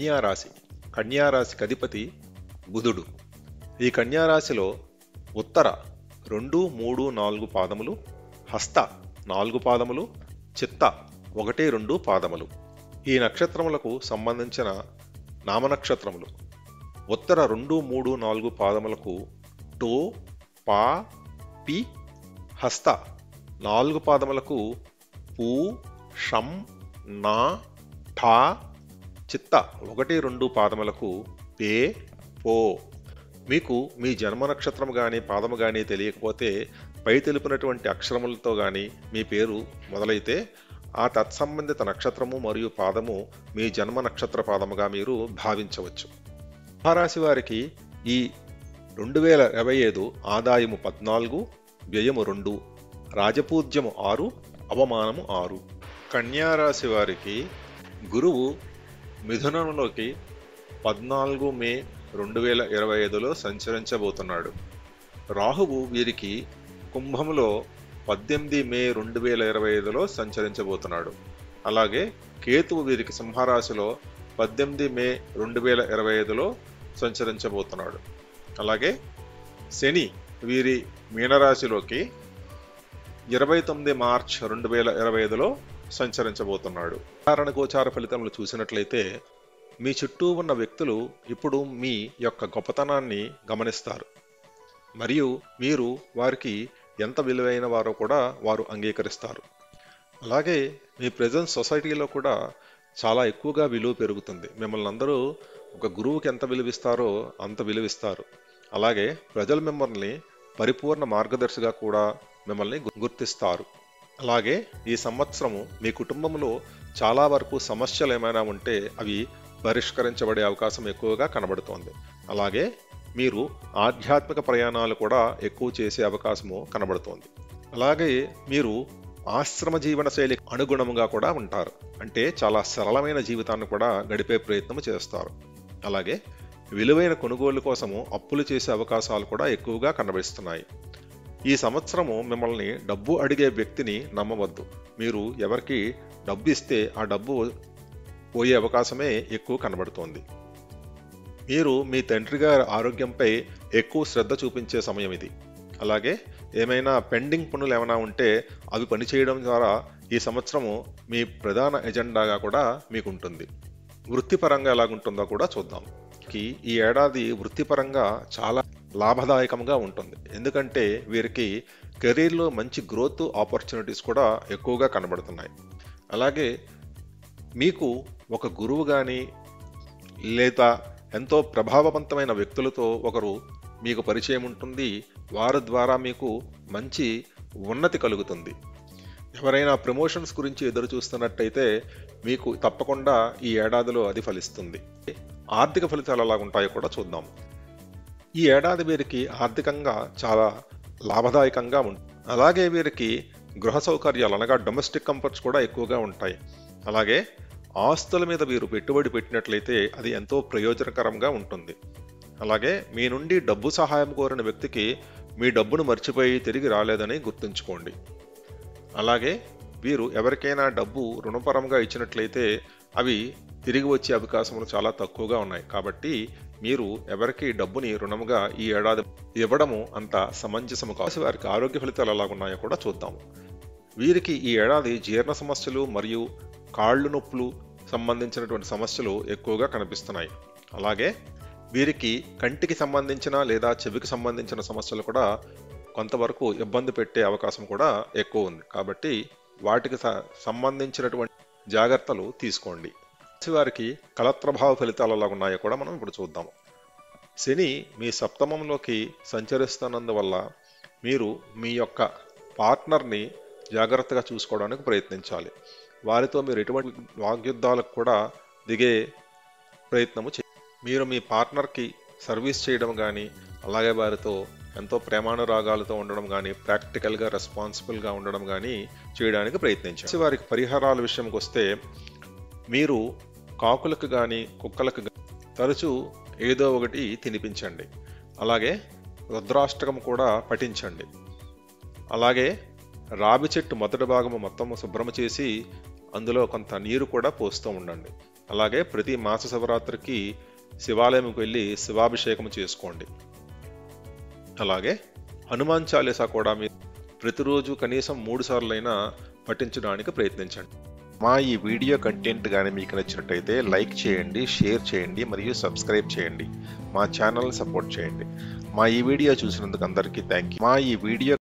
కన్యారాశి. కన్యారాశికి అధిపతి బుధుడు. ఈ కన్యారాశిలో ఉత్తర 2, 3, 4 పాదములు, హస్త 4 పాదములు, చిత్త 1, 2 పాదములు ఈ నక్షత్రములకు సంబంధించిన నామనక్షత్రములు. ఉత్తర 2, 3, 4 పాదములకు టో, పా, పి. హస్త 4 పాదములకు పూ, షం, నా, ఠా. చిత్త 1, 2 పాదములకు పే, పో. మీకు మీ జన్మ నక్షత్రం కానీ పాదము కానీ తెలియకపోతే పై తెలిపినటువంటి అక్షరములతో కానీ మీ పేరు మొదలైతే ఆ తత్సంబంధిత నక్షత్రము మరియు పాదము మీ జన్మ నక్షత్ర పాదముగా మీరు భావించవచ్చు. సింహరాశి వారికి ఈ 2025 ఆదాయము 14, వ్యయము 2, రాజపూజ్యము 6, అవమానము 6. కన్యారాశి వారికి గురువు మిథునంలోకి 14 మే 2025లో సంచరించబోతున్నాడు. రాహువు వీరికి కుంభములో 18 మే 2025లో సంచరించబోతున్నాడు. అలాగే కేతువు వీరికి సింహరాశిలో 18 మే 2025లో సంచరించబోతున్నాడు. అలాగే శని వీరి మీనరాశిలోకి 29 మార్చ్ 2025లో సంచరించబోతున్నాడు. సాధారణ గోచార ఫలితములు చూసినట్లయితే మీ చుట్టూ ఉన్న వ్యక్తులు ఇప్పుడు మీ యొక్క గొప్పతనాన్ని గమనిస్తారు మరియు మీరు వారికి ఎంత విలువైన వారో కూడా వారు అంగీకరిస్తారు. అలాగే మీ ప్రెజెన్స్ సొసైటీలో కూడా చాలా ఎక్కువగా విలువ పెరుగుతుంది. మిమ్మల్ని అందరూ ఒక గురువుకి ఎంత విలువిస్తారో అంత విలువిస్తారు. అలాగే ప్రజలు మిమ్మల్ని పరిపూర్ణ మార్గదర్శిగా కూడా మిమ్మల్ని గుర్తిస్తారు. అలాగే ఈ సంవత్సరము మీ కుటుంబంలో చాలా వరకు సమస్యలు ఏమైనా ఉంటే అవి పరిష్కరించబడే అవకాశం ఎక్కువగా కనబడుతోంది. అలాగే మీరు ఆధ్యాత్మిక ప్రయాణాలు కూడా ఎక్కువ చేసే అవకాశము కనబడుతోంది. అలాగే మీరు ఆశ్రమ జీవన శైలికి అనుగుణంగా కూడా ఉంటారు. అంటే చాలా సరళమైన జీవితాన్ని కూడా గడిపే ప్రయత్నం చేస్తారు. అలాగే విలువైన కొనుగోలు కోసము అప్పులు చేసే అవకాశాలు కూడా ఎక్కువగా కనబడిస్తున్నాయి. ఈ సంవత్సరము మిమ్మల్ని డబ్బు అడిగే వ్యక్తిని నమ్మవద్దు. మీరు ఎవరికి డబ్బు ఇస్తే ఆ డబ్బు పోయే అవకాశమే ఎక్కువ కనబడుతోంది. మీరు మీ తండ్రి గారి ఆరోగ్యంపై ఎక్కువ శ్రద్ధ చూపించే సమయం ఇది. అలాగే ఏమైనా పెండింగ్ పనులు ఏమైనా ఉంటే అవి పనిచేయడం ద్వారా ఈ సంవత్సరము మీ ప్రధాన ఎజెండాగా కూడా మీకు ఉంటుంది. వృత్తిపరంగా ఎలాగుంటుందో కూడా చూద్దాం. ఈ ఏడాది వృత్తిపరంగా చాలా లాభదాయకంగా ఉంటుంది. ఎందుకంటే వీరికి కెరీర్లో మంచి గ్రోత్ ఆపర్చునిటీస్ కూడా ఎక్కువగా కనబడుతున్నాయి. అలాగే మీకు ఒక గురువు కానీ లేదా ఎంతో ప్రభావవంతమైన వ్యక్తులతో ఒకరు మీకు పరిచయం ఉంటుంది. వారి ద్వారా మీకు మంచి ఉన్నతి కలుగుతుంది. ఎవరైనా ప్రమోషన్స్ గురించి ఎదురు చూస్తున్నట్టయితే మీకు తప్పకుండా ఈ ఏడాదిలో అది ఫలిస్తుంది. ఆర్థిక ఫలితాలు ఎలాగుంటాయో కూడా చూద్దాం. ఈ ఏడాది వీరికి ఆర్థికంగా చాలా లాభదాయకంగా ఉంటుంది. అలాగే వీరికి గృహ సౌకర్యాలు అనగా డొమెస్టిక్ కంఫర్ట్స్ కూడా ఎక్కువగా ఉంటాయి. అలాగే ఆస్తుల మీద వీరు పెట్టుబడి పెట్టినట్లయితే అది ఎంతో ప్రయోజనకరంగా ఉంటుంది. అలాగే మీ నుండి డబ్బు సహాయం కోరిన వ్యక్తికి మీ డబ్బును మర్చిపోయి తిరిగి రాలేదని గుర్తుంచుకోండి. అలాగే వీరు ఎవరికైనా డబ్బు రుణపరంగా ఇచ్చినట్లయితే అవి తిరిగి వచ్చే అవకాశములు చాలా తక్కువగా ఉన్నాయి. కాబట్టి మీరు ఎవరికి డబ్బుని రుణముగా ఈ ఏడాది ఇవ్వడము అంత సమంజసము కాదు. వారికి ఆరోగ్య ఫలితాలు ఎలాగున్నాయో కూడా చూద్దాము. వీరికి ఈ ఏడాది జీర్ణ సమస్యలు మరియు కాళ్ళు నొప్పులు సంబంధించినటువంటి సమస్యలు ఎక్కువగా కనిపిస్తున్నాయి. అలాగే వీరికి కంటికి సంబంధించిన లేదా చెవికి సంబంధించిన సమస్యలు కూడా కొంతవరకు ఇబ్బంది పెట్టే అవకాశం కూడా ఎక్కువ ఉంది. కాబట్టి వాటికి సంబంధించినటువంటి జాగ్రత్తలు తీసుకోండి. వారికి కలత్రభావ ఫలితాలు ఎలా ఉన్నాయో కూడా మనం ఇప్పుడు చూద్దాము. శని మీ సప్తమంలోకి సంచరిస్తున్నందువల్ల మీరు మీ యొక్క పార్ట్నర్ని జాగ్రత్తగా చూసుకోవడానికి ప్రయత్నించాలి. వారితో మీరు ఎటువంటి వాగ్యుద్ధాలకు కూడా దిగే ప్రయత్నము మీరు మీ పార్ట్నర్కి సర్వీస్ చేయడం కానీ అలాగే వారితో ఎంతో ప్రేమానురాగాలతో ఉండడం కానీ ప్రాక్టికల్గా రెస్పాన్సిబుల్గా ఉండడం కానీ చేయడానికి ప్రయత్నించాలి. వారికి పరిహారాల విషయంకి వస్తే మీరు కాకులకు కానీ కుక్కలకు తరచూ ఏదో ఒకటి తినిపించండి. అలాగే రుద్రాష్టకం కూడా పఠించండి. అలాగే రావి చెట్టు మొదటి భాగము మొత్తం శుభ్రం చేసి అందులో కొంత నీరు కూడా పోస్తూ ఉండండి. అలాగే ప్రతి మాస శివరాత్రికి శివాలయంకి వెళ్ళి శివాభిషేకం చేసుకోండి. అలాగే హనుమాన్ చాలీసా కూడా మీరు ప్రతిరోజు కనీసం 3 సార్లైనా పఠించడానికి ప్రయత్నించండి. మా ఈ వీడియో కంటెంట్ కానీ మీకు నచ్చినట్టయితే లైక్ చేయండి, షేర్ చేయండి మరియు సబ్స్క్రైబ్ చేయండి. మా ఛానల్ సపోర్ట్ చేయండి. మా ఈ వీడియో చూసినందుకు అందరికీ థ్యాంక్ యూ. మా ఈ వీడియో